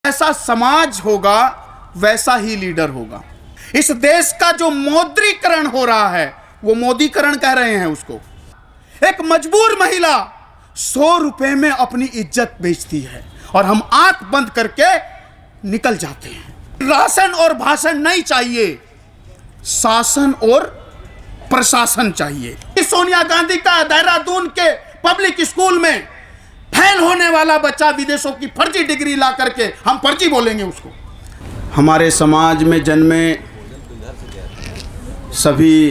जैसा समाज होगा वैसा ही लीडर होगा। इस देश का जो मौद्रीकरण हो रहा है, वो मोदीकरण कह रहे हैं उसको। एक मजबूर महिला 100 रुपए में अपनी इज्जत बेचती है और हम आंख बंद करके निकल जाते हैं। राशन और भाषण नहीं चाहिए, शासन और प्रशासन चाहिए। सोनिया गांधी का देहरादून के पब्लिक स्कूल में फेल होने वाला बच्चा विदेशों की फर्जी डिग्री ला करके हम फर्जी बोलेंगे उसको। हमारे समाज में जन्मे सभी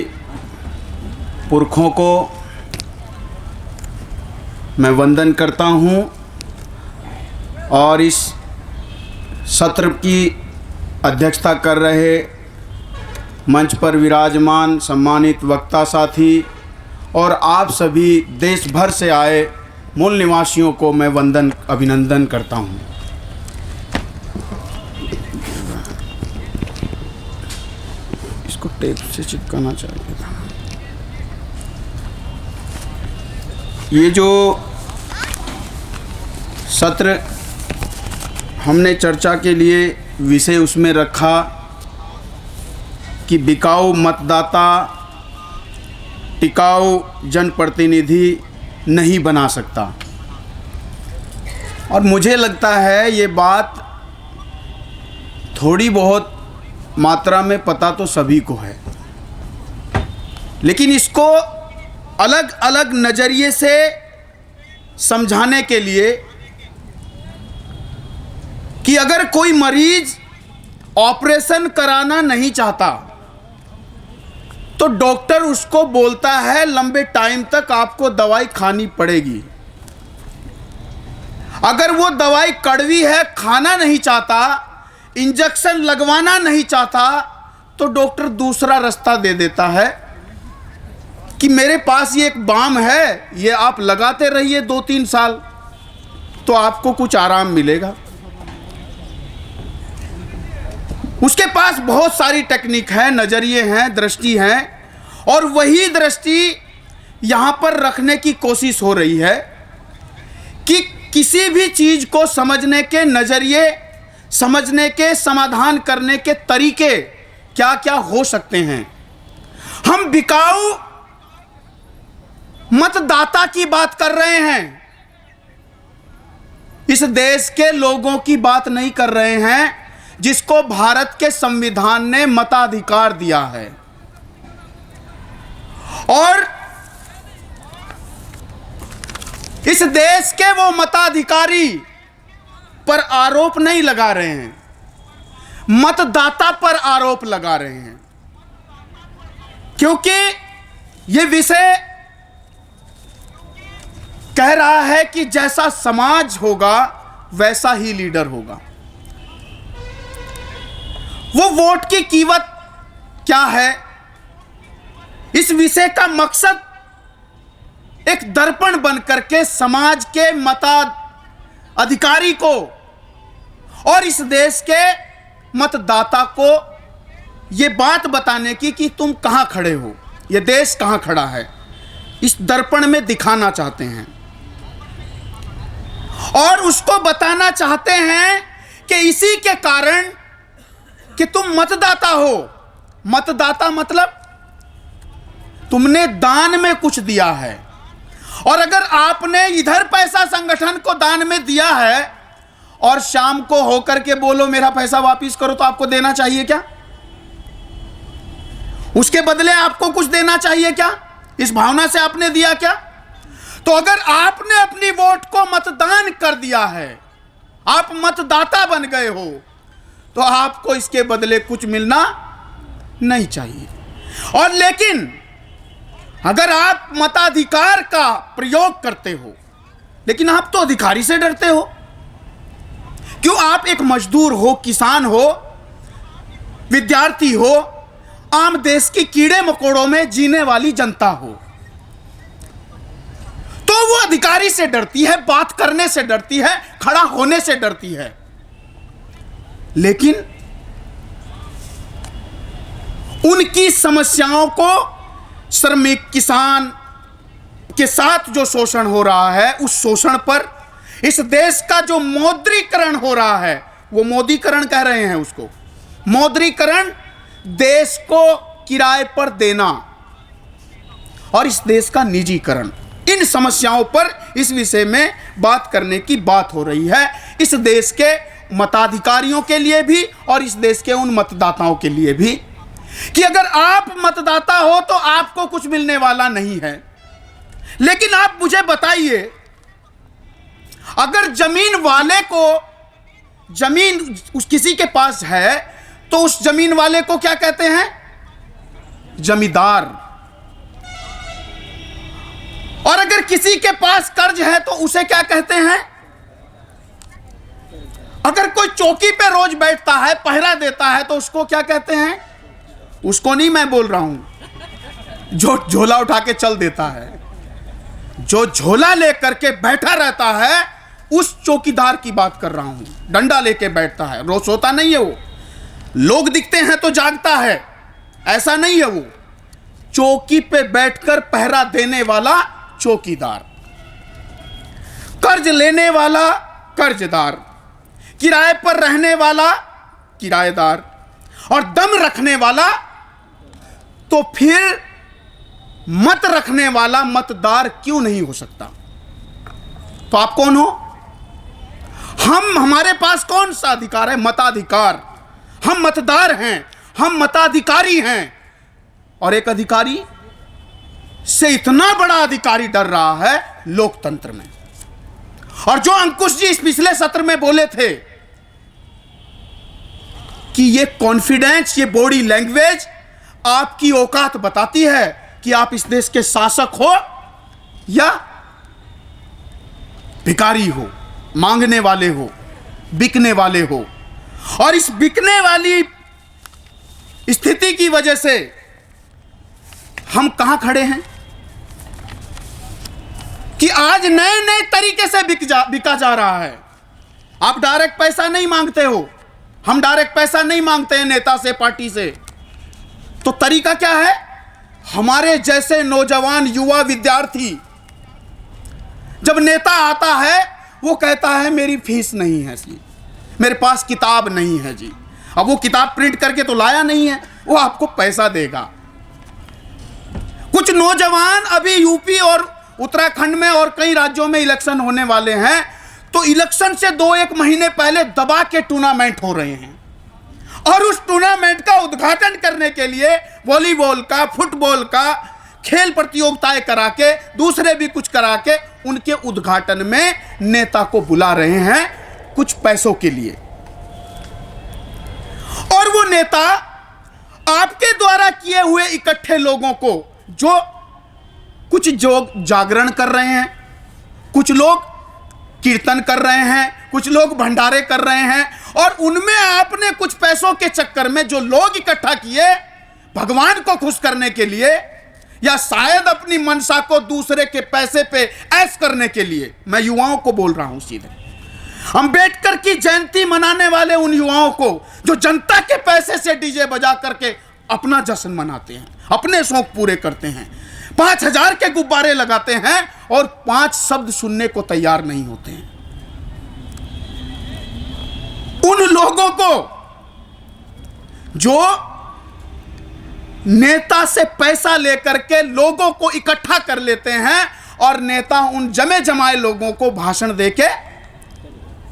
पुरखों को मैं वंदन करता हूं और इस सत्र की अध्यक्षता कर रहे मंच पर विराजमान सम्मानित वक्ता साथी और आप सभी देश भर से आए मूल निवासियों को मैं वंदन अभिनंदन करता हूं। इसको टेप से चिपकाना चाहिए था। ये जो सत्र हमने चर्चा के लिए विषय उसमें रखा कि बिकाऊ मतदाता टिकाऊ जनप्रतिनिधि नहीं बना सकता, और मुझे लगता है ये बात थोड़ी बहुत मात्रा में पता तो सभी को है, लेकिन इसको अलग अलग नज़रिए से समझाने के लिए कि अगर कोई मरीज ऑपरेशन कराना नहीं चाहता तो डॉक्टर उसको बोलता है लंबे टाइम तक आपको दवाई खानी पड़ेगी। अगर वो दवाई कड़वी है, खाना नहीं चाहता, इंजेक्शन लगवाना नहीं चाहता, तो डॉक्टर दूसरा रास्ता दे देता है कि मेरे पास ये एक बाम है, ये आप लगाते रहिए 2-3 साल तो आपको कुछ आराम मिलेगा। उसके पास बहुत सारी टेक्निक है, नज़रिए हैं, दृष्टि हैं, और वही दृष्टि यहाँ पर रखने की कोशिश हो रही है कि किसी भी चीज़ को समझने के नज़रिए, समझने के समाधान करने के तरीके क्या क्या हो सकते हैं। हम बिकाऊ मतदाता की बात कर रहे हैं, इस देश के लोगों की बात नहीं कर रहे हैं जिसको भारत के संविधान ने मताधिकार दिया है। और इस देश के वो मताधिकारी पर आरोप नहीं लगा रहे हैं, मतदाता पर आरोप लगा रहे हैं, क्योंकि ये विषय कह रहा है कि जैसा समाज होगा वैसा ही लीडर होगा। वो वोट की कीमत क्या है, इस विषय का मकसद एक दर्पण बनकर के समाज के मताधिकारी को और इस देश के मतदाता को ये बात बताने की कि तुम कहां खड़े हो, ये देश कहां खड़ा है, इस दर्पण में दिखाना चाहते हैं। और उसको बताना चाहते हैं कि इसी के कारण कि तुम मतदाता हो। मतदाता मतलब तुमने दान में कुछ दिया है, और अगर आपने इधर पैसा संगठन को दान में दिया है और शाम को होकर के बोलो मेरा पैसा वापस करो, तो आपको देना चाहिए क्या? उसके बदले आपको कुछ देना चाहिए क्या? इस भावना से आपने दिया क्या? तो अगर आपने अपनी वोट को मतदान कर दिया है, आप मतदाता बन गए हो, तो आपको इसके बदले कुछ मिलना नहीं चाहिए। और लेकिन अगर आप मताधिकार का प्रयोग करते हो, लेकिन आप तो अधिकारी से डरते हो। क्यों? आप एक मजदूर हो, किसान हो, विद्यार्थी हो, आम देश की कीड़े मकोड़ों में जीने वाली जनता हो, तो वो अधिकारी से डरती है, बात करने से डरती है, खड़ा होने से डरती है। लेकिन उनकी समस्याओं को, श्रमिक किसान के साथ जो शोषण हो रहा है, उस शोषण पर, इस देश का जो मौद्रीकरण हो रहा है, वो मोदीकरण कह रहे हैं उसको। मौद्रीकरण, देश को किराए पर देना और इस देश का निजीकरण, इन समस्याओं पर इस विषय में बात करने की बात हो रही है, इस देश के मताधिकारियों के लिए भी और इस देश के उन मतदाताओं के लिए भी, कि अगर आप मतदाता हो तो आपको कुछ मिलने वाला नहीं है। लेकिन आप मुझे बताइए, अगर जमीन वाले को जमीन उस किसी के पास है तो उस जमीन वाले को क्या कहते हैं? जमींदार। और अगर किसी के पास कर्ज है तो उसे क्या कहते हैं? अगर कोई चौकी पे रोज बैठता है, पहरा देता है, तो उसको क्या कहते हैं? उसको नहीं मैं बोल रहा हूं, जो झोला उठा के चल देता है, जो झोला लेकर के बैठा रहता है, उस चौकीदार की बात कर रहा हूं। डंडा लेके बैठता है, रोज सोता नहीं है वो, लोग दिखते हैं तो जागता है, ऐसा नहीं है वो। चौकी पे बैठकर पहरा देने वाला चौकीदार, कर्ज लेने वाला कर्जदार, किराए पर रहने वाला किराएदार और दम रखने वाला, तो फिर मत रखने वाला मतदार क्यों नहीं हो सकता? तो आप कौन हो? हमारे पास कौन सा अधिकार है? मताधिकार। हम मतदार हैं, हम मताधिकारी हैं। और एक अधिकारी से इतना बड़ा अधिकारी डर रहा है लोकतंत्र में। और जो अंकुश जी इस पिछले सत्र में बोले थे कि ये कॉन्फिडेंस, ये बॉडी लैंग्वेज आपकी औकात बताती है कि आप इस देश के शासक हो या भिखारी हो, मांगने वाले हो, बिकने वाले हो। और इस बिकने वाली स्थिति की वजह से हम कहां खड़े हैं कि आज नए नए तरीके से बिका जा रहा है। आप डायरेक्ट पैसा नहीं मांगते हो, हम डायरेक्ट पैसा नहीं मांगते हैं नेता से, पार्टी से। तो तरीका क्या है? हमारे जैसे नौजवान युवा विद्यार्थी, जब नेता आता है वो कहता है मेरी फीस नहीं है जी, मेरे पास किताब नहीं है जी। अब वो किताब प्रिंट करके तो लाया नहीं है, वो आपको पैसा देगा। कुछ नौजवान अभी यूपी और उत्तराखंड में और कई राज्यों में इलेक्शन होने वाले हैं, तो इलेक्शन से 2-1 महीने पहले दबा के टूर्नामेंट हो रहे हैं। और उस टूर्नामेंट का उद्घाटन करने के लिए वॉलीबॉल का, फुटबॉल का खेल प्रतियोगिताएं करा के, दूसरे भी कुछ करा के, उनके उद्घाटन में नेता को बुला रहे हैं कुछ पैसों के लिए। और वो नेता आपके द्वारा किए हुए इकट्ठे लोगों को, जो कुछ जागरण कर रहे हैं, कुछ लोग कीर्तन कर रहे हैं, कुछ लोग भंडारे कर रहे हैं, और उनमें आपने कुछ पैसों के चक्कर में जो लोग इकट्ठा किए भगवान को खुश करने के लिए, या शायद अपनी मनसा को दूसरे के पैसे पे ऐश करने के लिए, मैं युवाओं को बोल रहा हूं सीधे, अंबेडकर की जयंती मनाने वाले उन युवाओं को जो जनता के पैसे से डीजे बजा करके अपना जश्न मनाते हैं, अपने शौक पूरे करते हैं, 5000 के गुब्बारे लगाते हैं और 5 शब्द सुनने को तैयार नहीं होते हैं। उन लोगों को जो नेता से पैसा लेकर के लोगों को इकट्ठा कर लेते हैं और नेता उन जमे जमाए लोगों को भाषण देके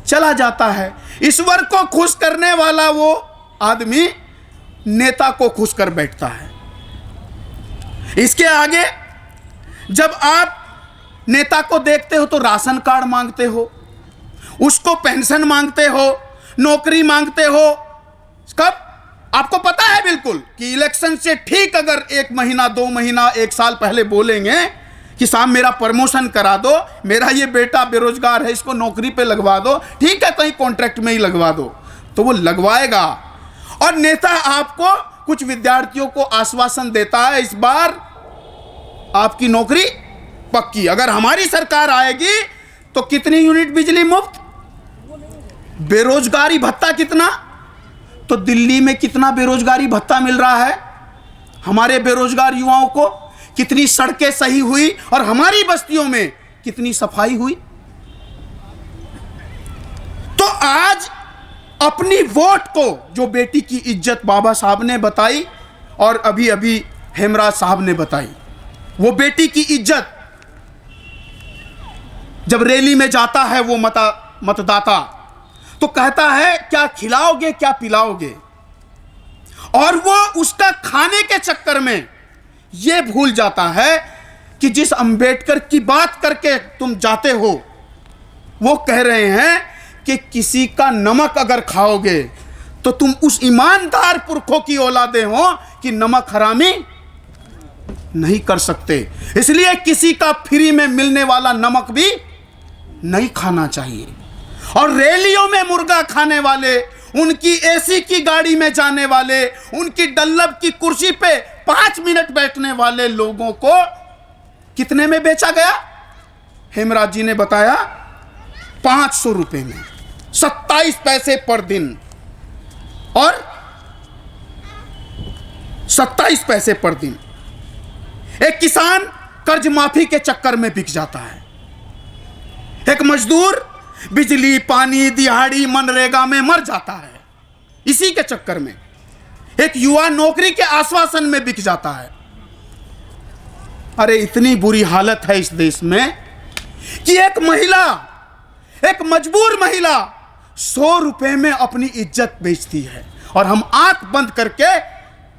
चला जाता है। ईश्वर को खुश करने वाला वो आदमी नेता को खुश कर बैठता है। इसके आगे जब आप नेता को देखते हो तो राशन कार्ड मांगते हो, उसको पेंशन मांगते हो, नौकरी मांगते हो। कब? आपको पता है बिल्कुल कि इलेक्शन से ठीक अगर 1 महीना, 2 महीना, 1 साल पहले बोलेंगे कि साहब मेरा प्रमोशन करा दो, मेरा ये बेटा बेरोजगार है, इसको नौकरी पे लगवा दो, ठीक है कहीं कॉन्ट्रैक्ट में ही लगवा दो, तो वो लगवाएगा। और नेता आपको, कुछ विद्यार्थियों को आश्वासन देता है इस बार आपकी नौकरी पक्की, अगर हमारी सरकार आएगी तो कितनी यूनिट बिजली मुफ्त, बेरोजगारी भत्ता कितना, तो दिल्ली में कितना बेरोजगारी भत्ता मिल रहा है हमारे बेरोजगार युवाओं को, कितनी सड़कें सही हुई और हमारी बस्तियों में कितनी सफाई हुई। तो आज अपनी वोट को, जो बेटी की इज्जत बाबा साहब ने बताई और अभी अभी हेमराज साहब ने बताई, वो बेटी की इज्जत, जब रैली में जाता है वो मतदाता, तो कहता है क्या खिलाओगे क्या पिलाओगे, और वो उसका खाने के चक्कर में ये भूल जाता है कि जिस अंबेडकर की बात करके तुम जाते हो, वो कह रहे हैं कि किसी का नमक अगर खाओगे तो तुम उस ईमानदार पुरखों की औलादे हो कि नमक हरामी नहीं कर सकते। इसलिए किसी का फ्री में मिलने वाला नमक भी नहीं खाना चाहिए। और रैलियों में मुर्गा खाने वाले, उनकी एसी की गाड़ी में जाने वाले, उनकी डल्लब की कुर्सी पे 5 मिनट बैठने वाले लोगों को कितने में बेचा गया? हेमराज जी ने बताया 500 रुपए में, 27 पैसे पर दिन और 27 पैसे पर दिन। एक किसान कर्ज माफी के चक्कर में बिक जाता है, एक मजदूर बिजली पानी दिहाड़ी मनरेगा में मर जाता है इसी के चक्कर में, एक युवा नौकरी के आश्वासन में बिक जाता है। अरे इतनी बुरी हालत है इस देश में कि एक महिला, एक मजबूर महिला 100 रुपए में अपनी इज्जत बेचती है और हम आंख बंद करके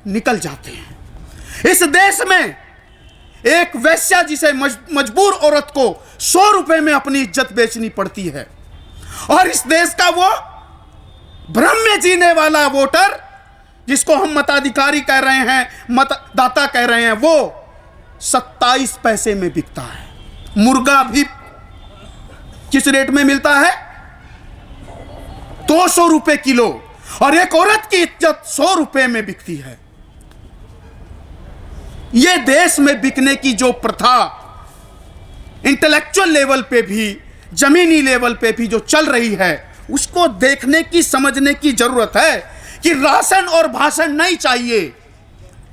निकल जाते हैं। इस देश में एक वेश्या जिसे मजबूर औरत को 100 रुपए में अपनी इज्जत बेचनी पड़ती है, और इस देश का वो भ्रम में जीने वाला वोटर जिसको हम मताधिकारी कह रहे हैं, मतदाता कह रहे हैं, वो 27 पैसे में बिकता है। मुर्गा भी किस रेट में मिलता है? 200 रुपए किलो, और एक औरत की इज्जत 100 रुपए में बिकती है। यह देश में बिकने की जो प्रथा इंटेलेक्चुअल लेवल पे भी, जमीनी लेवल पे भी जो चल रही है, उसको देखने की, समझने की जरूरत है कि राशन और भाषण नहीं चाहिए,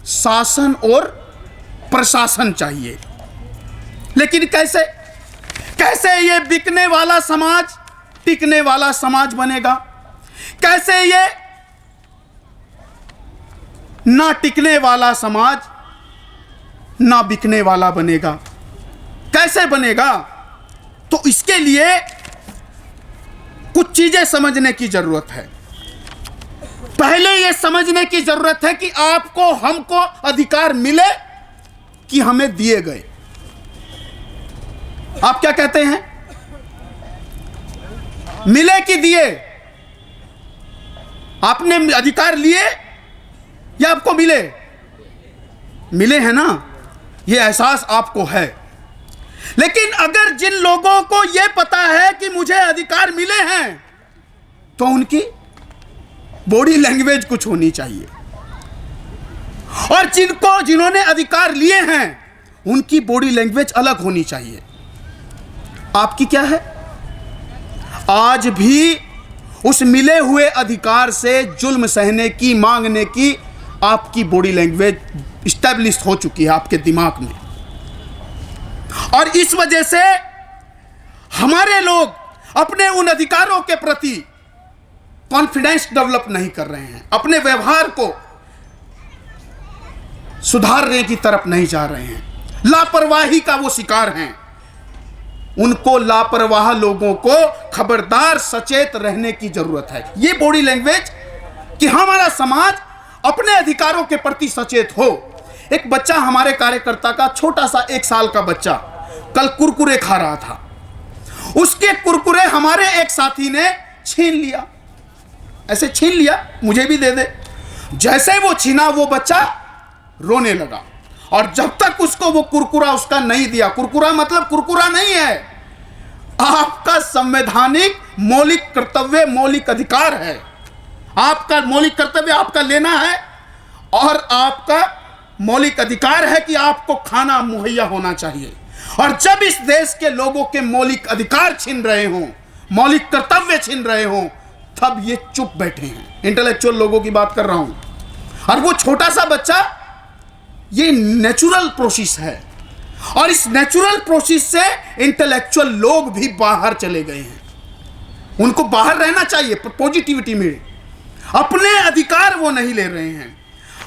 शासन और प्रशासन चाहिए। लेकिन कैसे कैसे ये बिकने वाला समाज टिकने वाला समाज बनेगा? कैसे ये ना टिकने वाला समाज ना बिकने वाला बनेगा? कैसे बनेगा? तो इसके लिए कुछ चीजें समझने की जरूरत है। पहले यह समझने की जरूरत है कि आपको, हमको अधिकार मिले कि हमें दिए गए। आप क्या कहते हैं? मिले कि दिए? आपने अधिकार लिए या आपको मिले? मिले हैं ना, यह एहसास आपको है। लेकिन अगर जिन लोगों को यह पता है कि मुझे अधिकार मिले हैं, तो उनकी बॉडी लैंग्वेज कुछ होनी चाहिए, और जिन्होंने अधिकार लिए हैं उनकी बॉडी लैंग्वेज अलग होनी चाहिए। आपकी क्या है? आज भी उस मिले हुए अधिकार से जुल्म सहने की, मांगने की आपकी बॉडी लैंग्वेज इस्टेब्लिश हो चुकी है आपके दिमाग में, और इस वजह से हमारे लोग अपने उन अधिकारों के प्रति कॉन्फिडेंस डेवलप नहीं कर रहे हैं, अपने व्यवहार को सुधारने की तरफ नहीं जा रहे हैं, लापरवाही का वो शिकार हैं। उनको, लापरवाह लोगों को खबरदार, सचेत रहने की जरूरत है। ये बॉडी लैंग्वेज कि हमारा समाज अपने अधिकारों के प्रति सचेत हो। एक बच्चा, हमारे कार्यकर्ता का छोटा सा 1 साल का बच्चा, कल कुरकुरे खा रहा था। उसके कुरकुरे हमारे एक साथी ने छीन लिया, ऐसे छीन लिया, मुझे भी दे दे। जैसे वो छीना, वो बच्चा रोने लगा, और जब तक उसको वो कुरकुरा उसका नहीं दिया, कुरकुरा मतलब कुरकुरा नहीं है, आपका संवैधानिक मौलिक कर्तव्य, मौलिक अधिकार है। आपका मौलिक कर्तव्य आपका लेना है, और आपका मौलिक अधिकार है कि आपको खाना मुहैया होना चाहिए। और जब इस देश के लोगों के मौलिक अधिकार छीन रहे हों, मौलिक कर्तव्य छीन रहे हों, तब ये चुप बैठे हैं। इंटेलेक्चुअल लोगों की बात कर रहा हूं, और वो छोटा सा बच्चा, ये नेचुरल प्रोसेस है, और इस नेचुरल प्रोसेस से इंटेलेक्चुअल लोग भी बाहर चले गए हैं। उनको बाहर रहना चाहिए पॉजिटिविटी में, अपने अधिकार वो नहीं ले रहे हैं,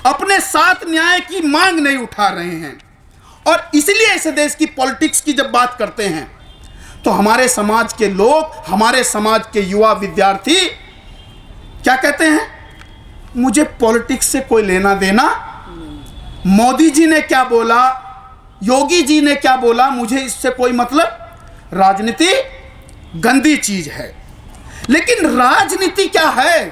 अपने साथ न्याय की मांग नहीं उठा रहे हैं। और इसलिए इस देश की पॉलिटिक्स की जब बात करते हैं तो हमारे समाज के लोग, हमारे समाज के युवा विद्यार्थी क्या कहते हैं? मुझे पॉलिटिक्स से कोई लेना देना, मोदी जी ने क्या बोला, योगी जी ने क्या बोला, मुझे इससे कोई मतलब। राजनीति गंदी चीज है। लेकिन राजनीति क्या है?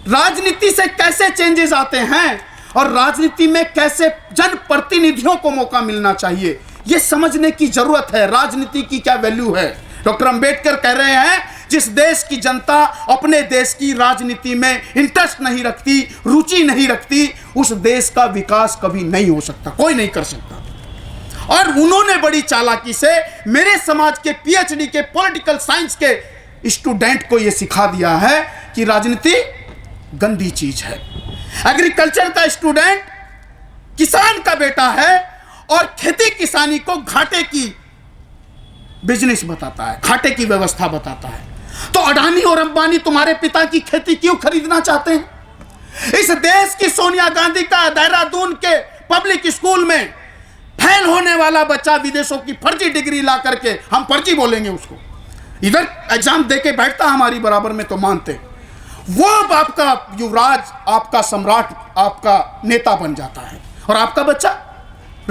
राजनीति से कैसे चेंजेस आते हैं और राजनीति में कैसे जनप्रतिनिधियों को मौका मिलना चाहिए, यह समझने की जरूरत है। राजनीति की क्या वैल्यू है? डॉक्टर अंबेडकर कह रहे हैं, जिस देश की जनता अपने देश की राजनीति में इंटरेस्ट नहीं रखती, रुचि नहीं रखती, उस देश का विकास कभी नहीं हो सकता, कोई नहीं कर सकता। और उन्होंने बड़ी चालाकी से मेरे समाज के पीएचडी के पॉलिटिकल साइंस के स्टूडेंट को यह सिखा दिया है कि राजनीति गंदी चीज है। एग्रीकल्चर का स्टूडेंट किसान का बेटा है और खेती किसानी को घाटे की बिजनेस बताता है, घाटे की व्यवस्था बताता है। तो अडानी और अंबानी तुम्हारे पिता की खेती क्यों खरीदना चाहते हैं? इस देश की सोनिया गांधी का देहरादून के पब्लिक स्कूल में फेल होने वाला बच्चा विदेशों की फर्जी डिग्री ला करके, हम फर्जी बोलेंगे उसको, इधर एग्जाम देके बैठता हमारी बराबर में तो मानते, वो आपका युवराज, आपका सम्राट, आपका नेता बन जाता है और आपका बच्चा।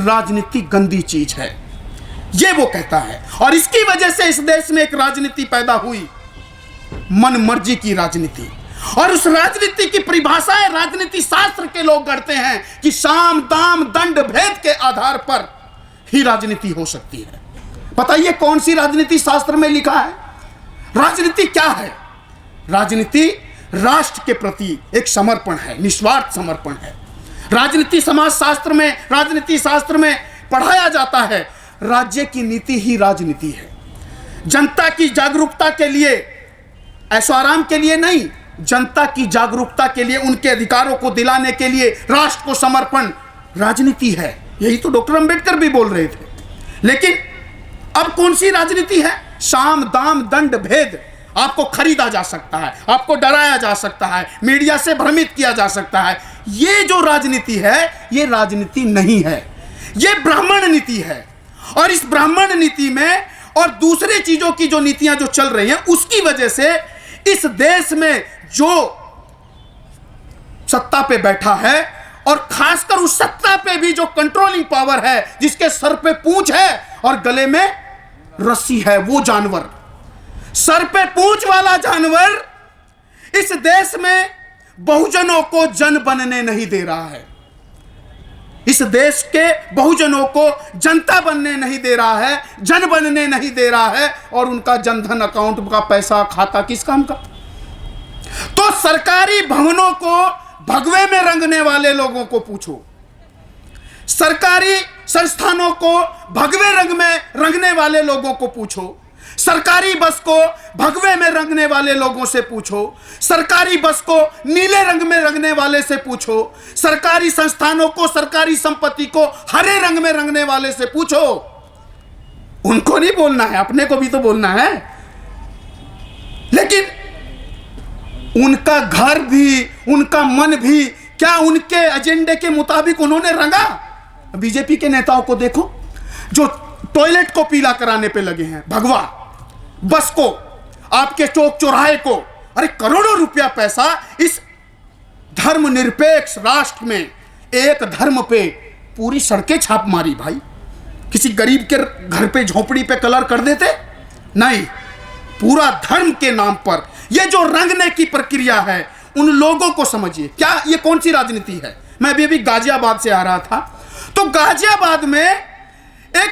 राजनीति गंदी चीज है, ये वो कहता है। और इसकी वजह से इस देश में एक राजनीति पैदा हुई, मन मर्जी की राजनीति। और उस राजनीति की परिभाषाएं राजनीति शास्त्र के लोग गढ़ते हैं कि साम दाम दंड भेद के आधार पर ही राजनीति हो सकती है। बताइए कौन सी राजनीति शास्त्र में लिखा है? राजनीति क्या है? राजनीति राष्ट्र के प्रति एक समर्पण है, निस्वार्थ समर्पण है। राजनीति समाज शास्त्र में, राजनीति शास्त्र में पढ़ाया जाता है, राज्य की नीति ही राजनीति है। जनता की जागरूकता के लिए, ऐशो आराम के लिए नहीं, जनता की जागरूकता के लिए, उनके अधिकारों को दिलाने के लिए राष्ट्र को समर्पण राजनीति है। यही तो डॉक्टर अंबेडकर भी बोल रहे थे। लेकिन अब कौन सी राजनीति है? साम दाम दंड भेद। आपको खरीदा जा सकता है, आपको डराया जा सकता है, मीडिया से भ्रमित किया जा सकता है। ये जो राजनीति है, ये राजनीति नहीं है, ये ब्राह्मण नीति है। और इस ब्राह्मण नीति में और दूसरे चीजों की जो नीतियां जो चल रही हैं, उसकी वजह से इस देश में जो सत्ता पे बैठा है, और खासकर उस सत्ता पे भी जो कंट्रोलिंग पावर है, जिसके सर पे पूंछ है और गले में रस्सी है, वो जानवर, सर पे पूंछ वाला जानवर इस देश में बहुजनों को जन बनने नहीं दे रहा है। इस देश के बहुजनों को जनता बनने नहीं दे रहा है, जन बनने नहीं दे रहा है। और उनका जनधन अकाउंट का पैसा खाता किस काम का? तो सरकारी भवनों को भगवे में रंगने वाले लोगों को पूछो, सरकारी संस्थानों को भगवे रंग में रंगने वाले लोगों को पूछो, सरकारी बस को भगवे में रंगने वाले लोगों से पूछो, सरकारी बस को नीले रंग में रंगने वाले से पूछो, सरकारी संस्थानों को, सरकारी संपत्ति को हरे रंग में रंगने वाले से पूछो। उनको नहीं बोलना है, अपने को भी तो बोलना है। लेकिन उनका घर भी, उनका मन भी क्या उनके एजेंडे के मुताबिक उन्होंने रंगा? बीजेपी के नेताओं को देखो जो टॉयलेट को पीला कराने पे लगे हैं, भगवा, बस को, आपके चौक चौराहे को। अरे करोड़ों रुपया पैसा इस धर्मनिरपेक्ष राष्ट्र में एक धर्म पे पूरी सड़कें छाप मारी भाई। किसी गरीब के घर पे झोपड़ी पे कलर कर देते? नहीं, पूरा धर्म के नाम पर ये जो रंगने की प्रक्रिया है, उन लोगों को समझिए। क्या ये कौन सी राजनीति है? मैं अभी गाजियाबाद से आ रहा था, तो गाजियाबाद में एक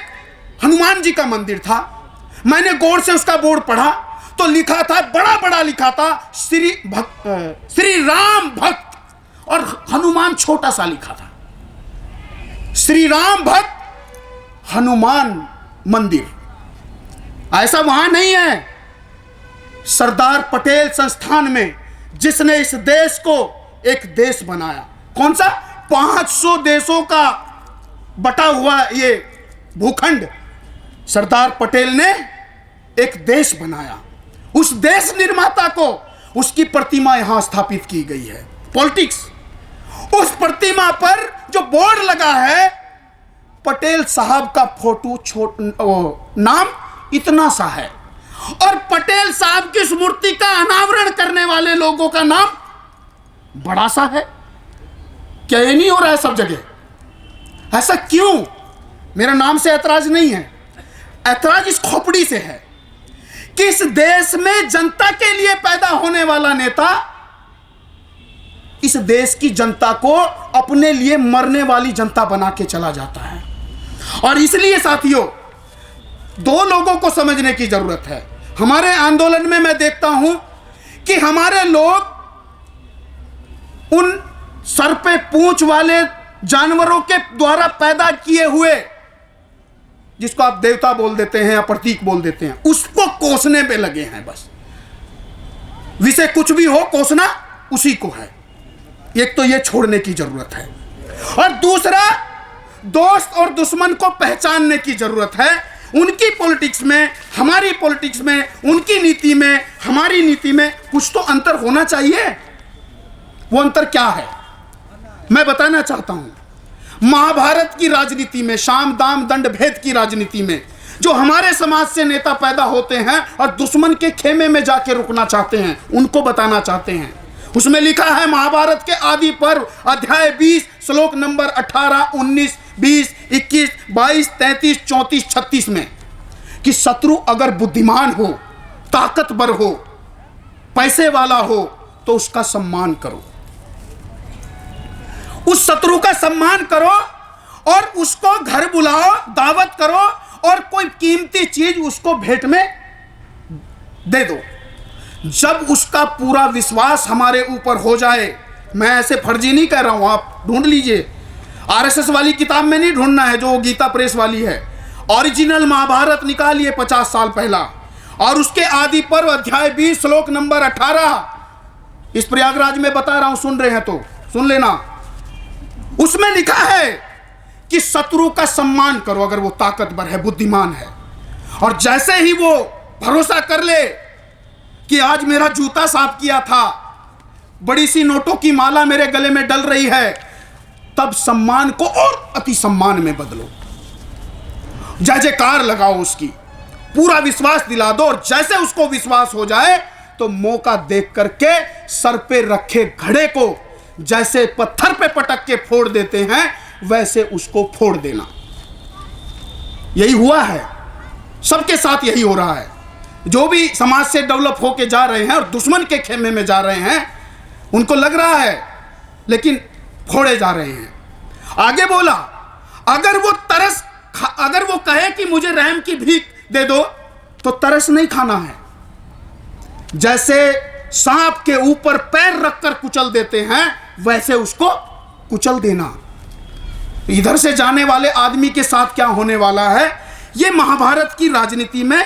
हनुमान जी का मंदिर था। मैंने गौर से उसका बोर्ड पढ़ा तो लिखा था, बड़ा बड़ा लिखा था, श्री राम भक्त, और हनुमान छोटा सा लिखा था, श्री राम भक्त हनुमान मंदिर। ऐसा वहां नहीं है। सरदार पटेल संस्थान में, जिसने इस देश को एक देश बनाया, कौन सा? 500 देशों का बटा हुआ ये भूखंड, सरदार पटेल ने एक देश बनाया। उस देश निर्माता को, उसकी प्रतिमा यहां स्थापित की गई है। पॉलिटिक्स, उस प्रतिमा पर जो बोर्ड लगा है, पटेल साहब का फोटो नाम इतना सा है, और पटेल साहब की इस मूर्ति का अनावरण करने वाले लोगों का नाम बड़ा सा है। क्या ये नहीं हो रहा है सब जगह? ऐसा क्यों? मेरा नाम से ऐतराज नहीं है, ऐतराज इस खोपड़ी से है कि इस देश में जनता के लिए पैदा होने वाला नेता इस देश की जनता को अपने लिए मरने वाली जनता बना के चला जाता है। और इसलिए साथियों, दो लोगों को समझने की जरूरत है। हमारे आंदोलन में मैं देखता हूं कि हमारे लोग उन सर पे पूंछ वाले जानवरों के द्वारा पैदा किए हुए, जिसको आप देवता बोल देते हैं या प्रतीक बोल देते हैं, उसको कोसने पे लगे हैं। बस विषय कुछ भी हो, कोसना उसी को है। एक तो ये छोड़ने की जरूरत है, और दूसरा दोस्त और दुश्मन को पहचानने की जरूरत है। उनकी पॉलिटिक्स में, हमारी पॉलिटिक्स में, उनकी नीति में, हमारी नीति में कुछ तो अंतर होना चाहिए। वो अंतर क्या है मैं बताना चाहता हूं। महाभारत की राजनीति में, साम दाम दंड भेद की राजनीति में जो हमारे समाज से नेता पैदा होते हैं और दुश्मन के खेमे में जाके रुकना चाहते हैं, उनको बताना चाहते हैं। उसमें लिखा है महाभारत के आदि पर्व अध्याय 20 श्लोक नंबर 18, 19, 20, 21, 22, 33, 34, 36 में कि शत्रु अगर बुद्धिमान हो, ताकतवर हो, पैसे वाला हो, तो उसका सम्मान करो। उस शत्रु का सम्मान करो और उसको घर बुलाओ, दावत करो और कोई कीमती चीज उसको भेंट में दे दो। जब उसका पूरा विश्वास हमारे ऊपर हो जाए, मैं ऐसे फर्जी नहीं कह रहा हूं, आप ढूंढ लीजिए, आरएसएस वाली किताब में नहीं ढूंढना है जो गीता प्रेस वाली है, ओरिजिनल महाभारत निकालिए 50 साल पहला, और उसके आदि पर्व अध्याय 20 श्लोक नंबर 18, इस प्रयागराज में बता रहा हूं, सुन रहे हैं तो सुन लेना। उसमें लिखा है कि शत्रु का सम्मान करो अगर वो ताकतवर है, बुद्धिमान है, और जैसे ही वो भरोसा कर ले कि आज मेरा जूता साफ किया था, बड़ी सी नोटों की माला मेरे गले में डल रही है, तब सम्मान को और अति सम्मान में बदलो, जय जयकार लगाओ, उसकी पूरा विश्वास दिला दो, और जैसे उसको विश्वास हो जाए तो मौका देख करके सर पे रखे घड़े को जैसे पत्थर पे पटक के फोड़ देते हैं, वैसे उसको फोड़ देना। यही हुआ है, सबके साथ यही हो रहा है। जो भी समाज से डेवलप होके जा रहे हैं और दुश्मन के खेमे में जा रहे हैं, उनको लग रहा है, लेकिन फोड़े जा रहे हैं। आगे बोला, अगर वो कहे कि मुझे रहम की भीख दे दो, तो तरस नहीं खाना है। जैसे सांप के ऊपर पैर रखकर कुचल देते हैं, वैसे उसको कुचल देना। इधर से जाने वाले आदमी के साथ क्या होने वाला है, यह महाभारत की राजनीति में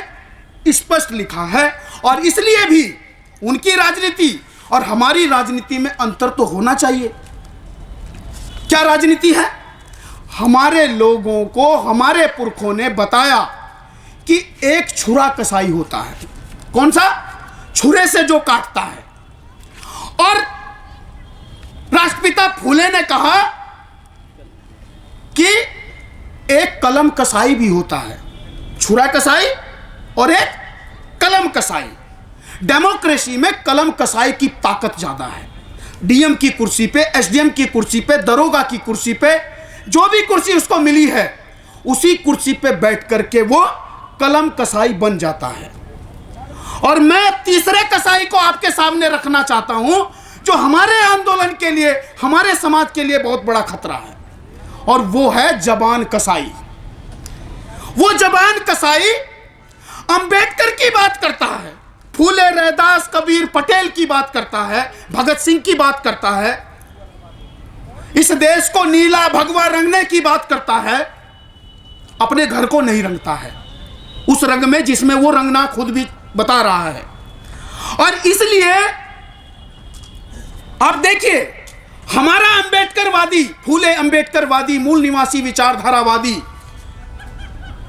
स्पष्ट लिखा है। और इसलिए भी उनकी राजनीति और हमारी राजनीति में अंतर तो होना चाहिए। क्या राजनीति है? हमारे लोगों को हमारे पुरखों ने बताया कि एक छुरा कसाई होता है। कौन सा? छुरे से जो काटता है। और राष्ट्रपिता फूले ने कहा कि एक कलम कसाई भी होता है, छुरा कसाई और एक कलम कसाई। डेमोक्रेसी में कलम कसाई की ताकत ज्यादा है। डीएम की कुर्सी पे, एसडीएम की कुर्सी पे, दरोगा की कुर्सी पे, जो भी कुर्सी उसको मिली है, उसी कुर्सी पे बैठ करके वो कलम कसाई बन जाता है। और मैं तीसरे कसाई को आपके सामने रखना चाहता हूं, जो हमारे आंदोलन के लिए, हमारे समाज के लिए बहुत बड़ा खतरा है, और वो है जबान कसाई। वो जबान कसाई अंबेडकर की बात करता है, फूले, रैदास, कबीर, पटेल की बात करता है, भगत सिंह की बात करता है, इस देश को नीला भगवा रंगने की बात करता है, अपने घर को नहीं रंगता है उस रंग में जिसमें वो रंगना खुद भी बता रहा है। और इसलिए आप देखिए, हमारा अंबेडकरवादी, फूले अंबेडकरवादी, मूल निवासी विचारधारावादी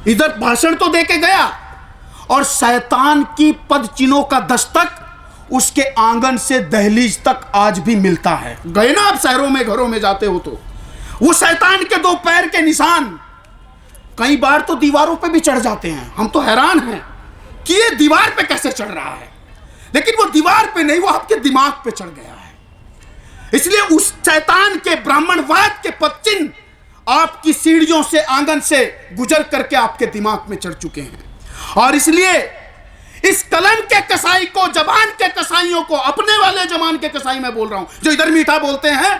इधर भाषण तो देके गया, और शैतान की पद चिन्हों का दस्तक उसके आंगन से दहलीज तक आज भी मिलता है। गए ना आप शहरों में, घरों में जाते हो तो वो शैतान के दो पैर के निशान कई बार तो दीवारों पे भी चढ़ जाते हैं। हम तो हैरान हैं कि ये दीवार पे कैसे चढ़ रहा है, लेकिन वो दीवार पे नहीं, वो आपके दिमाग पे चढ़ गया है। इसलिए उस शैतान के ब्राह्मणवाद के पदचिन्ह आपकी सीढ़ियों से, आंगन से गुजर करके आपके दिमाग में चढ़ चुके हैं। और इसलिए इस कलम के कसाई को, जबान के कसाईयों को, अपने वाले जबान के कसाई मैं बोल रहा हूं, जो इधर मीठा बोलते हैं,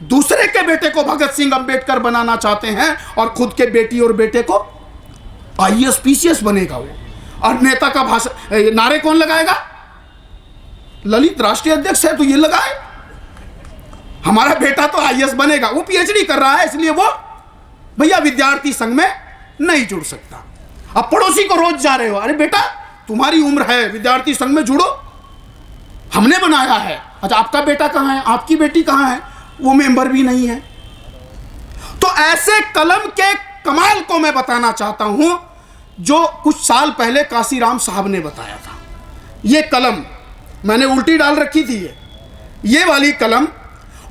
दूसरे के बेटे को भगत सिंह अंबेडकर बनाना चाहते हैं और खुद के बेटी और बेटे को आईएएस पीसीएस बनेगा वो। और नेता का भाषण, नारे कौन लगाएगा? ललित राष्ट्रीय अध्यक्ष है तो ये लगाए, हमारा बेटा तो आईएएस बनेगा। वो पीएचडी कर रहा है, इसलिए वो भैया विद्यार्थी संघ में नहीं जुड़ सकता। अब पड़ोसी को रोज जा रहे हो, अरे बेटा तुम्हारी उम्र है, विद्यार्थी संघ में जुड़ो, हमने बनाया है। अच्छा आपका बेटा कहां है, आपकी बेटी कहां है? वो मेंबर भी नहीं है। तो ऐसे कलम के कमाल को मैं बताना चाहता हूं, जो कुछ साल पहले काशीराम साहब ने बताया था। ये कलम मैंने उल्टी डाल रखी थी, ये वाली कलम।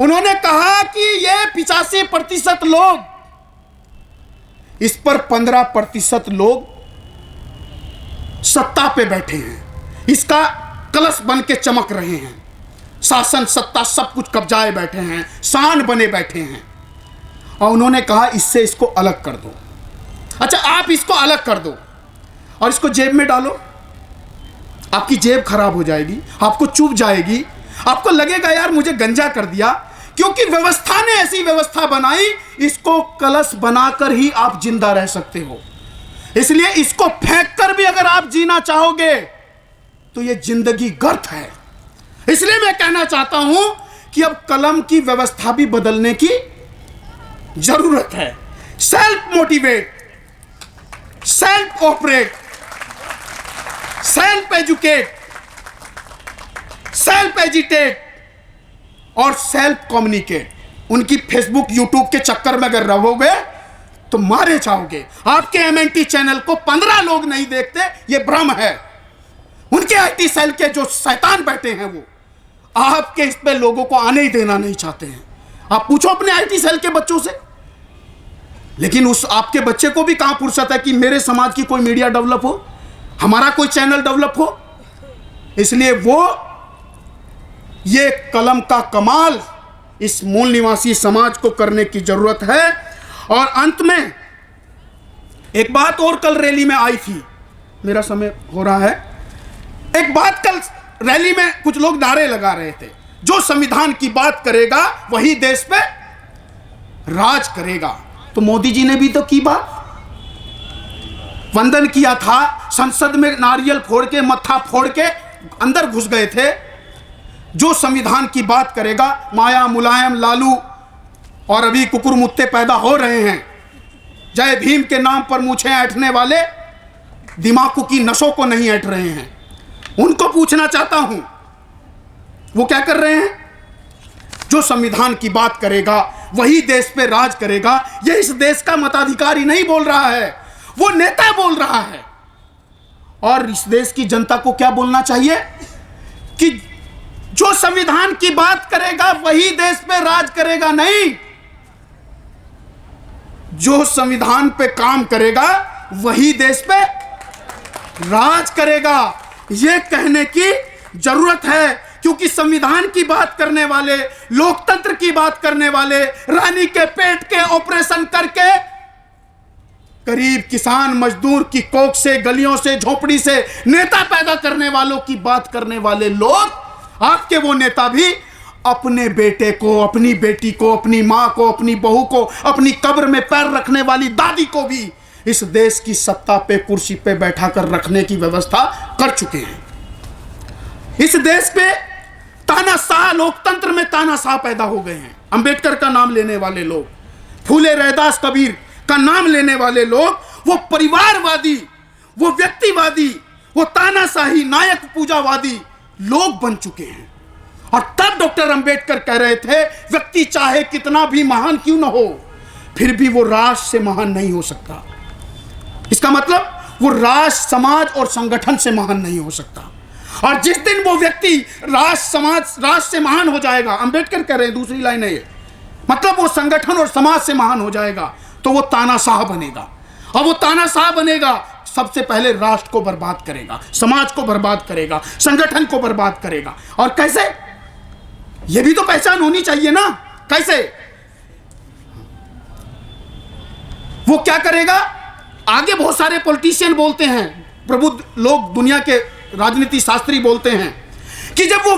उन्होंने कहा कि ये 85% लोग, इस पर 15% लोग सत्ता पे बैठे हैं, इसका कलश बन के चमक रहे हैं, शासन सत्ता सब कुछ कब्जाए बैठे हैं, शान बने बैठे हैं। और उन्होंने कहा इससे इसको अलग कर दो। अच्छा आप इसको अलग कर दो और इसको जेब में डालो, आपकी जेब खराब हो जाएगी, आपको चुभ जाएगी, आपको लगेगा यार मुझे गंजा कर दिया, क्योंकि व्यवस्था ने ऐसी व्यवस्था बनाई, इसको कलश बनाकर ही आप जिंदा रह सकते हो। इसलिए इसको फेंक कर भी अगर आप जीना चाहोगे तो यह जिंदगी गर्त है। इसलिए मैं कहना चाहता हूं कि अब कलम की व्यवस्था भी बदलने की जरूरत है। Self motivate, self operate, self educate, self agitate और सेल्फ कम्युनिकेट। उनकी फेसबुक यूट्यूब के चक्कर में अगर रहोगे तो मारे जाओगे। आपके एमएनटी चैनल को 15 लोग नहीं देखते, यह भ्रम है। उनके आईटी सेल के जो शैतान बैठे हैं वो आपके इस पे लोगों को आने ही देना नहीं चाहते हैं। आप पूछो अपने आईटी सेल के बच्चों से, लेकिन उस आपके बच्चे को भी कहां फुर्सत है कि मेरे समाज की कोई मीडिया डेवलप हो, हमारा कोई चैनल डेवलप हो। इसलिए वो ये कलम का कमाल इस मूल निवासी समाज को करने की जरूरत है। और अंत में एक बात और कल रैली में आई थी, मेरा समय हो रहा है। एक बात कल रैली में कुछ लोग नारे लगा रहे थे, जो संविधान की बात करेगा वही देश पे राज करेगा। तो मोदी जी ने भी तो की बात, वंदन किया था, संसद में नारियल फोड़ के, मत्था फोड़ के अंदर घुस गए थे। जो संविधान की बात करेगा, माया, मुलायम, लालू और अभी कुकुर मुत्ते पैदा हो रहे हैं, जय भीम के नाम पर मूछें ऐंठने वाले दिमाग की नसों को नहीं ऐंठ रहे हैं। उनको पूछना चाहता हूं वो क्या कर रहे हैं? जो संविधान की बात करेगा वही देश पे राज करेगा, ये इस देश का मताधिकारी नहीं बोल रहा है, वो नेता बोल रहा है। और इस देश की जनता को क्या बोलना चाहिए कि जो संविधान की बात करेगा वही देश पे राज करेगा, नहीं, जो संविधान पे काम करेगा वही देश पे राज करेगा। यह कहने की जरूरत है, क्योंकि संविधान की बात करने वाले, लोकतंत्र की बात करने वाले, रानी के पेट के ऑपरेशन करके गरीब किसान मजदूर की कोख से, गलियों से, झोपड़ी से नेता पैदा करने वालों की बात करने वाले लोग, आपके वो नेता भी अपने बेटे को, अपनी बेटी को, अपनी मां को, अपनी बहू को, अपनी कब्र में पैर रखने वाली दादी को भी इस देश की सत्ता पे, कुर्सी पे बैठा कर रखने की व्यवस्था कर चुके हैं। इस देश पे तानाशाह, लोकतंत्र में तानाशाह पैदा हो गए हैं। अंबेडकर का नाम लेने वाले लोग, फूले रैदास कबीर का नाम लेने वाले लोग, वो परिवारवादी, वो व्यक्तिवादी, वो तानाशाही, नायक पूजावादी लोग बन चुके हैं। और तब डॉक्टर अंबेडकर कह रहे थे, व्यक्ति चाहे कितना भी महान क्यों न हो, फिर भी वो राष्ट्र से महान नहीं हो सकता। इसका मतलब वो राष्ट्र, समाज और संगठन से महान नहीं हो सकता। और जिस दिन वो व्यक्ति राष्ट्र से महान हो जाएगा, अंबेडकर कह रहे हैं, दूसरी लाइन है ये, मतलब वो संगठन और समाज से महान हो जाएगा, तो वो तानाशाह बनेगा। और वो तानाशाह बनेगा, सबसे पहले राष्ट्र को बर्बाद करेगा, समाज को बर्बाद करेगा, संगठन को बर्बाद करेगा। और कैसे? ये भी तो पहचान होनी चाहिए ना, कैसे? वो क्या करेगा? आगे बहुत सारे पॉलिटिशियन बोलते हैं, प्रबुद्ध लोग, दुनिया के राजनीति शास्त्री बोलते हैं कि जब वो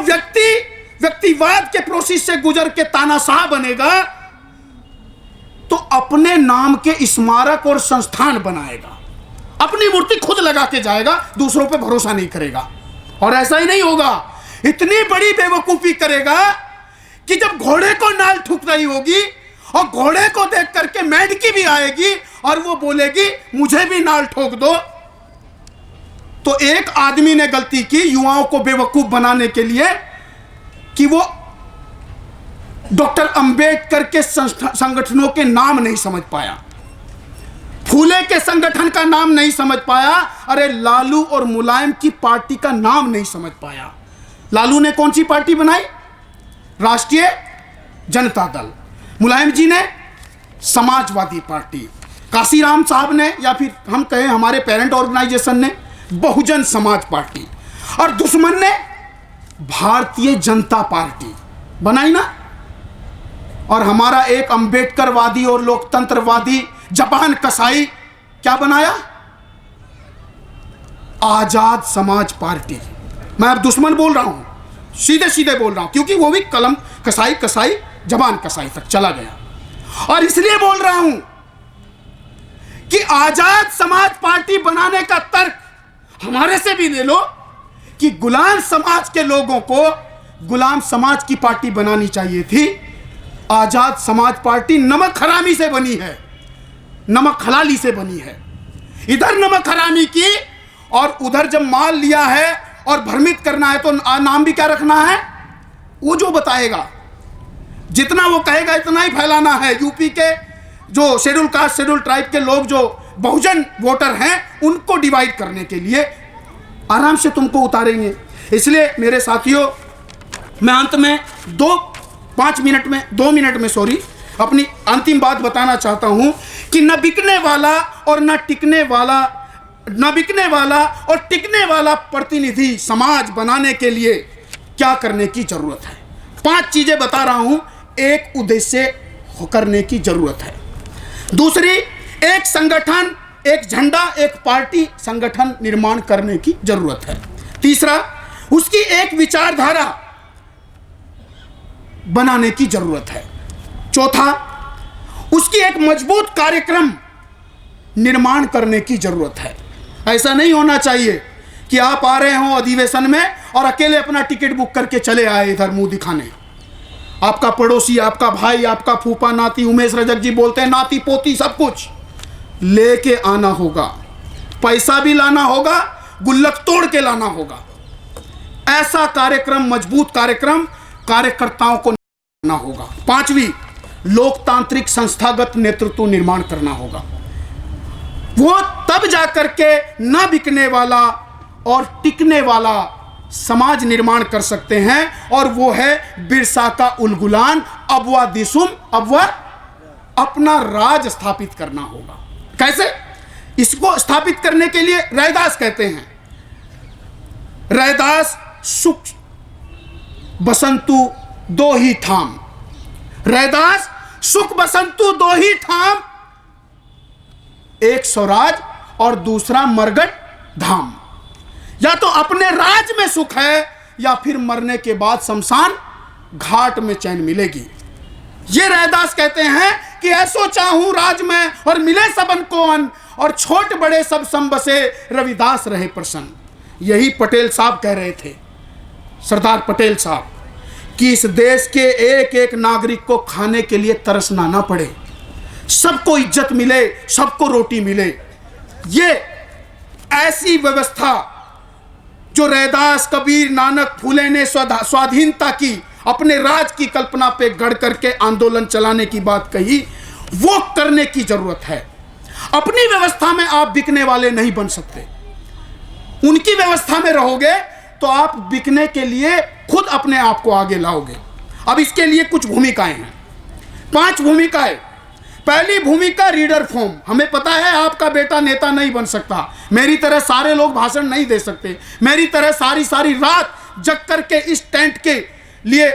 व्यक्तिवाद के प्रोसेस से गुजर के तानाशाह बनेगा तो अपने नाम के स्मारक और संस्थान बनाएगा, अपनी मूर्ति खुद लगा के जाएगा, दूसरों पे भरोसा नहीं करेगा। और ऐसा ही नहीं होगा, इतनी बड़ी बेवकूफी करेगा कि जब घोड़े को नाल ठुक रही होगी और घोड़े को देख करके मेंढकी भी आएगी और वो बोलेगी मुझे भी नाल ठोक दो, तो एक आदमी ने गलती की युवाओं को बेवकूफ बनाने के लिए कि वो डॉक्टर अंबेडकर के संगठनों के नाम नहीं समझ पाया, फूले के संगठन का नाम नहीं समझ पाया, अरे लालू और मुलायम की पार्टी का नाम नहीं समझ पाया। लालू ने कौन सी पार्टी बनाई? राष्ट्रीय जनता दल। मुलायम जी ने समाजवादी पार्टी। काशीराम साहब ने, या फिर हम कहें हमारे पेरेंट ऑर्गेनाइजेशन ने, बहुजन समाज पार्टी। और दुश्मन ने भारतीय जनता पार्टी बनाई ना। और हमारा एक अंबेडकरवादी और लोकतंत्रवादी जबान कसाई क्या बनाया? आजाद समाज पार्टी। मैं अब दुश्मन बोल रहा हूं, सीधे सीधे बोल रहा हूं, क्योंकि वो भी कलम कसाई जबान कसाई तक चला गया। और इसलिए बोल रहा हूं कि आजाद समाज पार्टी बनाने का तर्क हमारे से भी ले लो कि गुलाम समाज के लोगों को गुलाम समाज की पार्टी बनानी चाहिए थी। आजाद समाज पार्टी नमक हरामी से बनी है, नमक हलाली से बनी है। इधर नमक हरामी की और उधर जब माल लिया है और भ्रमित करना है तो नाम भी क्या रखना है? वो जो बताएगा, जितना वो कहेगा इतना ही फैलाना है। यूपी के जो शेड्यूल कास्ट शेड्यूल ट्राइब के लोग जो बहुजन वोटर हैं उनको डिवाइड करने के लिए आराम से तुमको उतारेंगे। इसलिए मेरे साथियों, मैं अंत में 2 मिनट में अपनी अंतिम बात बताना चाहता हूं कि न बिकने वाला और टिकने वाला प्रतिनिधि समाज बनाने के लिए क्या करने की जरूरत है। 5 चीजें बता रहा हूं। एक, उद्देश्य करने की जरूरत है। दूसरी, एक संगठन, एक झंडा, एक पार्टी संगठन निर्माण करने की जरूरत है। तीसरा, उसकी एक विचारधारा बनाने की जरूरत है। चौथा, उसकी एक मजबूत कार्यक्रम निर्माण करने की जरूरत है। ऐसा नहीं होना चाहिए कि आप आ रहे हो अधिवेशन में और अकेले अपना टिकट बुक करके चले आए इधर मुंह दिखाने। आपका पड़ोसी, आपका भाई, आपका फूफा, नाती, उमेश रजक जी बोलते हैं नाती पोती सब कुछ लेके आना होगा, पैसा भी लाना होगा, गुल्लक तोड़ के लाना होगा। ऐसा कार्यक्रम, मजबूत कार्यक्रम कार्यकर्ताओं को करना होगा। 5वीं, लोकतांत्रिक संस्थागत नेतृत्व निर्माण करना होगा। वो तब जाकर के न बिकने वाला और टिकने वाला समाज निर्माण कर सकते हैं, और वो है बिरसा का उलगुलान, अबवा दिसुम, अबवा अपना राज स्थापित करना होगा। कैसे? इसको स्थापित करने के लिए रैदास कहते हैं, रैदास सुख बसंतु दो ही थाम, रैदास सुख बसंतु दो ही थाम, एक स्वराज और दूसरा मरगट धाम। या तो अपने राज में सुख है या फिर मरने के बाद शमशान घाट में चैन मिलेगी। ये रैदास कहते हैं कि ऐसो चाहूं राज में और मिले सबन को अन, और छोट बड़े सब सम बसे रविदास रहे प्रसन्न। यही पटेल साहब कह रहे थे, सरदार पटेल साहब, कि इस देश के एक एक नागरिक को खाने के लिए तरसना ना पड़े, सबको इज्जत मिले, सबको रोटी मिले। ये ऐसी व्यवस्था जो रैदास, कबीर, नानक, फूले ने स्वाधीनता की, अपने राज की कल्पना पे गढ़ करके आंदोलन चलाने की बात कही, वो करने की जरूरत है। अपनी व्यवस्था में आप बिकने वाले नहीं बन सकते। उनकी व्यवस्था में रहोगे तो आप बिकने के लिए खुद अपने आप को आगे लाओगे। अब इसके लिए कुछ भूमिकाएं हैं, 5 भूमिकाएं। पहली भूमिका रीडर फॉर्म। हमें पता है आपका बेटा नेता नहीं बन सकता, मेरी तरह सारे लोग भाषण नहीं दे सकते, मेरी तरह सारी रात जग करके इस टेंट के लिए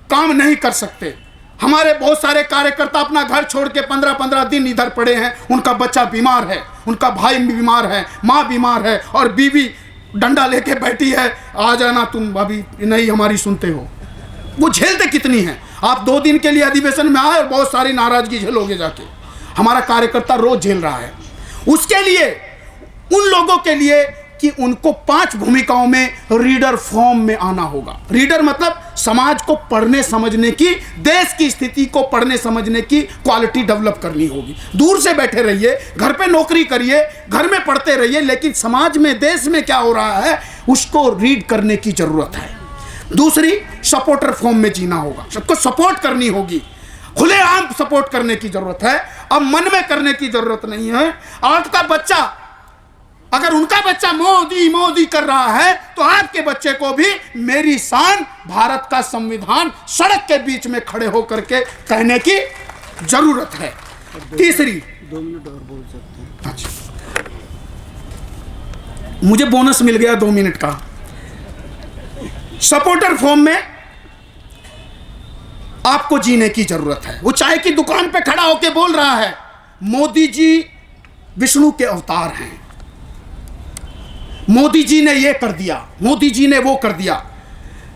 काम नहीं कर सकते। हमारे बहुत सारे कार्यकर्ता अपना घर छोड़ के 15-15 दिन इधर पड़े हैं, उनका बच्चा बीमार है, उनका भाई बीमार है, माँ बीमार है और बीवी डंडा लेके बैठी है, आ जाना तुम अभी नहीं हमारी सुनते हो। वो झेलते कितनी हैं। आप 2 दिन के लिए अधिवेशन में आए और बहुत सारी नाराजगी झेलोगे जाके। हमारा कार्यकर्ता रोज झेल रहा है। उसके लिए उन लोगों के लिए कि उनको 5 भूमिकाओं में रीडर फॉर्म में आना होगा। रीडर मतलब समाज को पढ़ने समझने की, देश की स्थिति को पढ़ने समझने की क्वालिटी डेवलप करनी होगी। दूर से बैठे रहिए, घर पे नौकरी करिए, घर में पढ़ते रहिए, लेकिन समाज में देश में क्या हो रहा है उसको रीड करने की जरूरत है। दूसरी, सपोर्टर फॉर्म में जीना होगा, सबको सपोर्ट करनी होगी, खुलेआम सपोर्ट करने की जरूरत है। अब मन में करने की जरूरत नहीं है। आपका बच्चा, अगर उनका बच्चा मोदी मोदी कर रहा है तो आपके बच्चे को भी मेरी शान, भारत का संविधान सड़क के बीच में खड़े होकर के कहने की जरूरत है। तीसरी, 2 मिनट और बोल सकते हैं। अच्छा, मुझे बोनस मिल गया 2 मिनट का। सपोर्टर फॉर्म में आपको जीने की जरूरत है। वो चाय की दुकान पे खड़ा होकर बोल रहा है मोदी जी विष्णु के अवतार हैं, मोदी जी ने ये कर दिया, मोदी जी ने वो कर दिया,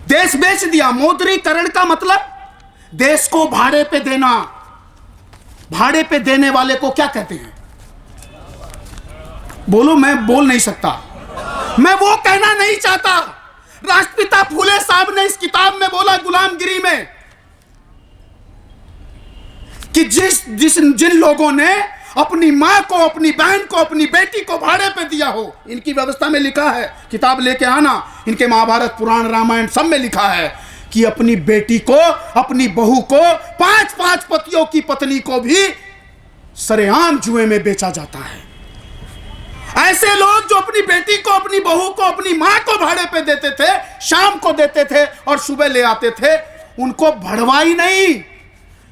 देश बेच दिया। मौद्रीकरण का मतलब देश को भाड़े पे देना। भाड़े पे देने वाले को क्या कहते हैं? बोलो, मैं बोल नहीं सकता, मैं वो कहना नहीं चाहता। राष्ट्रपिता फूले साहब ने इस किताब में बोला गुलामगिरी में कि जिन लोगों ने अपनी मां को, अपनी बहन को, अपनी बेटी को भाड़े पे दिया हो, इनकी व्यवस्था में लिखा है, किताब लेके आना, इनके महाभारत पुराण रामायण सब में लिखा है कि अपनी बेटी को, अपनी बहू को, 5-5 पतियों की पत्नी को भी सरेआम जुए में बेचा जाता है। ऐसे लोग जो अपनी बेटी को, अपनी बहू को, अपनी मां को भाड़े पे देते थे, शाम को देते थे और सुबह ले आते थे, उनको भड़वाई नहीं।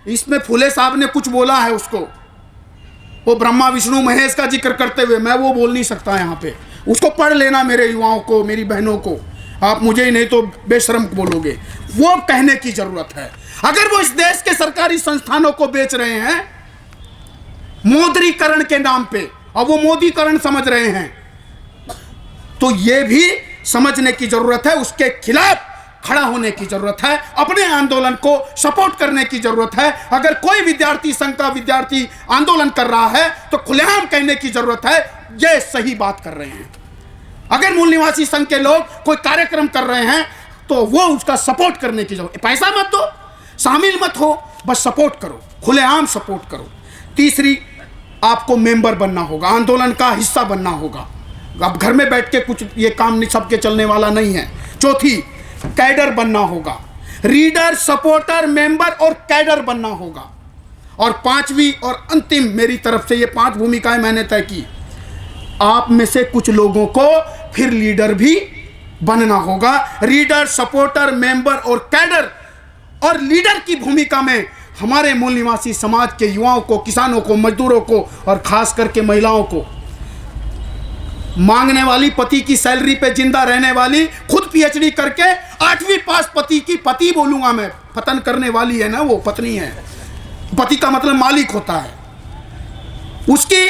इसमें फूले साहब ने कुछ बोला है, उसको वो ब्रह्मा विष्णु महेश का जिक्र करते हुए, मैं वो बोल नहीं सकता यहाँ पे, उसको पढ़ लेना मेरे युवाओं को, मेरी बहनों को। आप मुझे ही नहीं तो बेशर्म बोलोगे। वो कहने की जरूरत है। अगर वो इस देश के सरकारी संस्थानों को बेच रहे हैं मौद्रीकरण के नाम पे और वो मोदीकरण समझ रहे हैं, तो ये भी समझने की जरूरत है, उसके खिलाफ खड़ा होने की जरूरत है, अपने आंदोलन को सपोर्ट करने की जरूरत है। अगर कोई विद्यार्थी संघ का विद्यार्थी आंदोलन कर रहा है तो खुलेआम कहने की जरूरत है ये सही बात कर रहे हैं। अगर मूल निवासी संघ के लोग कोई कार्यक्रम कर रहे हैं तो वो उसका सपोर्ट करने की जरूरत है। पैसा मत दो, शामिल मत हो, बस सपोर्ट करो, खुलेआम सपोर्ट करो। तीसरी, आपको मेंबर बनना होगा, आंदोलन का हिस्सा बनना होगा। अब घर में बैठ के कुछ ये काम नहीं, सबके चलने वाला नहीं है। चौथी, कैडर बनना होगा, रीडर, सपोर्टर, मेंबर और कैडर बनना होगा। और पांचवी और अंतिम, मेरी तरफ से ये 5 भूमिकाएं मैंने तय की। आप में से कुछ लोगों को फिर लीडर भी बनना होगा। रीडर, सपोर्टर, मेंबर और कैडर। और लीडर की भूमिका में हमारे मूल निवासी समाज के युवाओं को, किसानों को, मजदूरों को और खास करके महिलाओं को, मांगने वाली, पति की सैलरी पे जिंदा रहने वाली, खुद पीएचडी करके 8वीं पास पति की, पति बोलूंगा मैं, पतन करने वाली है ना, वो पत्नी है, पति का मतलब मालिक होता है, उसकी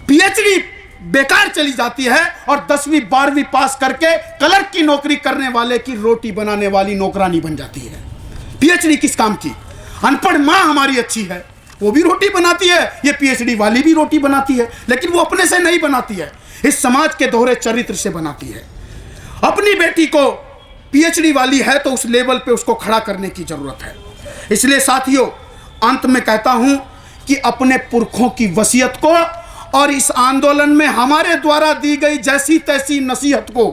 पीएचडी बेकार चली जाती है और 10वीं 12वीं पास करके क्लर्क की नौकरी करने वाले की रोटी बनाने वाली नौकरानी बन जाती है। पीएचडी किस काम की? अनपढ़ माँ हमारी अच्छी है, वो भी रोटी बनाती है, ये पीएचडी वाली भी रोटी बनाती है, लेकिन वो अपने से नहीं बनाती है, इस समाज के दोहरे चरित्र से बनाती है। अपनी बेटी को पीएचडी वाली है तो उस लेवल पे उसको खड़ा करने की जरूरत है। इसलिए साथियों, अंत में कहता हूं कि अपने पुरखों की वसीयत को और इस आंदोलन में हमारे द्वारा दी गई जैसी तैसी नसीहत को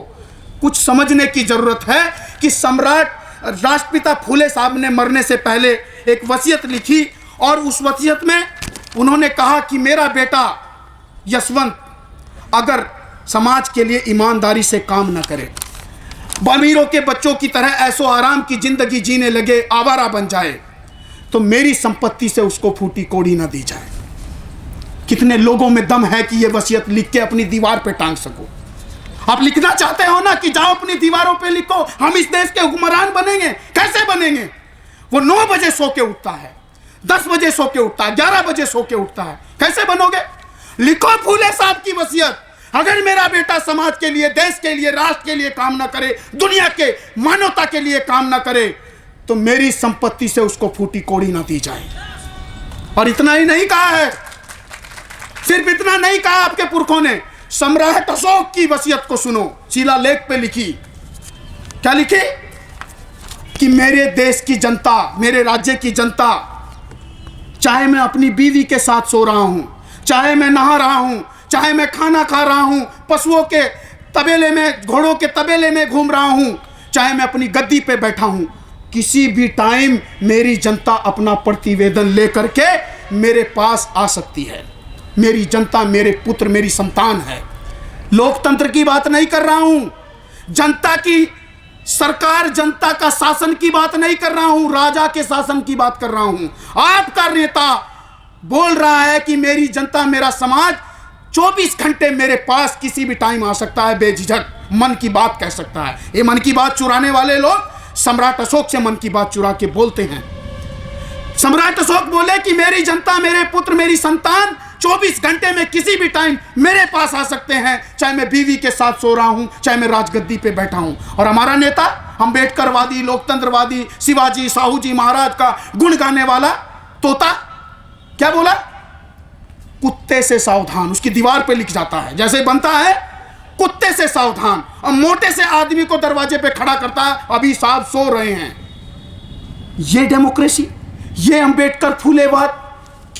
कुछ समझने की जरूरत है कि सम्राट राष्ट्रपिता फूले साहब ने मरने से पहले एक वसीयत लिखी और उस वसीयत में उन्होंने कहा कि मेरा बेटा यशवंत अगर समाज के लिए ईमानदारी से काम न करे, अमीरों के बच्चों की तरह ऐसो आराम की जिंदगी जीने लगे, आवारा बन जाए, तो मेरी संपत्ति से उसको फूटी कोड़ी ना दी जाए। कितने लोगों में दम है कि ये वसीयत लिख के अपनी दीवार पे टांग सको? आप लिखना चाहते हो ना कि जाओ अपनी दीवारों पे लिखो, हम इस देश के हुक्मरान बनेंगे। कैसे बनेंगे? वो 9 बजे सो के उठता है, 10 बजे सो के उठता है, 11 बजे सो के उठता है। कैसे बनोगे? लिखो फूले साहब की वसीयत, अगर मेरा बेटा समाज के लिए, देश के लिए, राष्ट्र के लिए काम ना करे, दुनिया के मानवता के लिए काम ना करे, तो मेरी संपत्ति से उसको फूटी कोड़ी ना दी जाए। और इतना ही नहीं कहा है, सिर्फ इतना नहीं कहा आपके पुरखों ने, सम्राट अशोक की वसीयत को सुनो, शिलालेख पे लिखी। क्या लिखी? कि मेरे देश की जनता, मेरे राज्य की जनता, चाहे मैं अपनी बीवी के साथ सो रहा हूं, चाहे मैं नहा रहा हूं, चाहे मैं खाना खा रहा हूं, पशुओं के तबेले में, घोड़ों के तबेले में घूम रहा हूं, चाहे मैं अपनी गद्दी पे बैठा हूं, किसी भी टाइम मेरी जनता अपना प्रतिवेदन लेकर के मेरे पास आ सकती है। मेरी जनता मेरे पुत्र, मेरी संतान है। लोकतंत्र की बात नहीं कर रहा हूं, जनता की सरकार, जनता का शासन की बात नहीं कर रहा हूं, राजा के शासन की बात कर रहा हूं। आपका नेता बोल रहा है कि मेरी जनता, मेरा समाज 24 घंटे मेरे पास किसी भी टाइम आ सकता है, बेझिझक मन की बात कह सकता है। ये मन की बात चुराने वाले लोग सम्राट अशोक से मन की बात चुरा के बोलते हैं। सम्राट अशोक बोले कि मेरी जनता, मेरे पुत्र, मेरी संतान 24 घंटे में किसी भी टाइम मेरे पास आ सकते हैं, चाहे मैं बीवी के साथ सो रहा हूं, चाहे मैं राजगद्दी पे बैठा हूं। और हमारा नेता, अंबेडकरवादी, लोकतंत्रवादी, शिवाजी, साहू जी महाराज का गुण गाने वाला तोता, क्या बोला? कुत्ते से सावधान, उसकी दीवार पे लिख जाता है, जैसे बनता है कुत्ते से सावधान। और मोटे से आदमी को दरवाजे पे खड़ा करता है, अभी साहब सो रहे हैं। ये डेमोक्रेसी, ये अंबेडकर फूलेवाद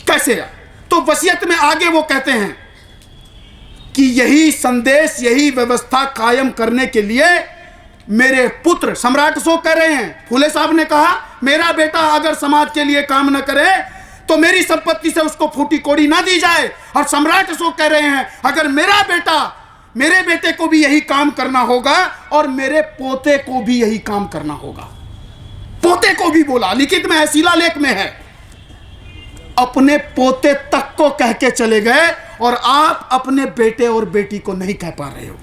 कैसे है? तो वसीयत में आगे वो कहते हैं कि यही संदेश, यही व्यवस्था कायम करने के लिए मेरे पुत्र, सम्राट अशोक कह रहे हैं, फूले साहब ने कहा मेरा बेटा अगर समाज के लिए काम न करे तो मेरी संपत्ति से उसको फूटी कोड़ी ना दी जाए। और सम्राट अशोक कह रहे हैं अगर मेरा बेटा, मेरे बेटे को भी यही काम करना होगा और मेरे पोते को भी यही काम करना होगा। पोते को भी बोला, लिखित में है, शिलालेख में है। अपने पोते तक को कह के चले गए और आप अपने बेटे और बेटी को नहीं कह पा रहे हो।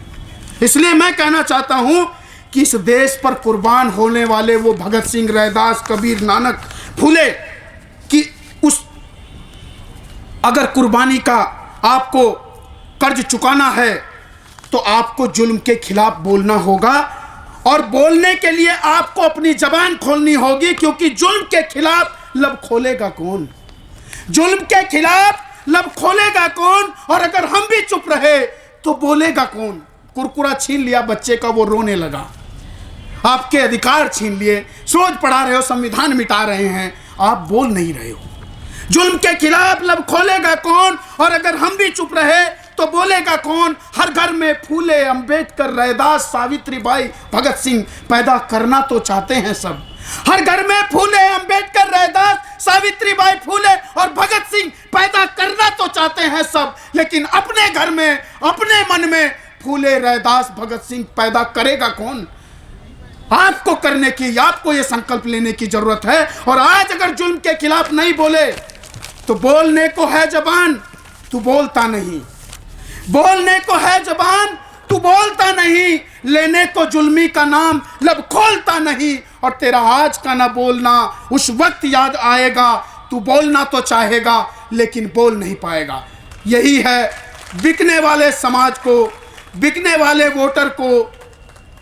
इसलिए मैं कहना चाहता हूं कि इस देश पर कुर्बान होने वाले वो भगत सिंह, रैदास, कबीर, नानक, फूले की उस अगर कुर्बानी का आपको कर्ज चुकाना है तो आपको जुल्म के खिलाफ बोलना होगा। और बोलने के लिए आपको अपनी जबान खोलनी होगी, क्योंकि जुल्म के खिलाफ लब खोलेगा कौन? जुल्म के खिलाफ लब खोलेगा कौन? और अगर हम भी चुप रहे तो बोलेगा कौन? कुरकुरा छीन लिया बच्चे का, वो रोने लगा। आपके अधिकार छीन लिए, सोच पढ़ा रहे हो, संविधान मिटा रहे हैं, आप बोल नहीं रहे हो। जुल्म के खिलाफ लब खोलेगा कौन? और अगर हम भी चुप रहे तो बोलेगा कौन? हर घर में फूले, अंबेडकर, रैदास, सावित्रीबाई, भगत सिंह पैदा करना तो चाहते हैं सब। हर घर में फूले, अंबेडकर, रैदास, सावित्रीबाई फूले और भगत सिंह पैदा करना तो चाहते हैं सब, लेकिन अपने घर में, अपने मन में फूले, रैदास, भगत सिंह पैदा करेगा कौन? आपको करने की, आपको ये संकल्प लेने की जरूरत है। और आज अगर जुल्म के खिलाफ नहीं बोले तो बोलने को है जबान, तू बोलता नहीं। बोलने को है जबान, तू बोलता नहीं। लेने को जुल्मी का नाम, लब खोलता नहीं। और तेरा आज का ना बोलना उस वक्त याद आएगा, तू बोलना तो चाहेगा लेकिन बोल नहीं पाएगा। यही है बिकने वाले समाज को, बिकने वाले वोटर को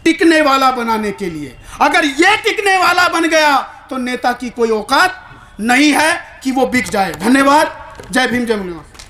टिकने वाला बनाने के लिए। अगर ये टिकने वाला बन गया तो नेता की कोई औकात नहीं है कि वो बिक जाए। धन्यवाद। जय भीम, जय मुनिवास।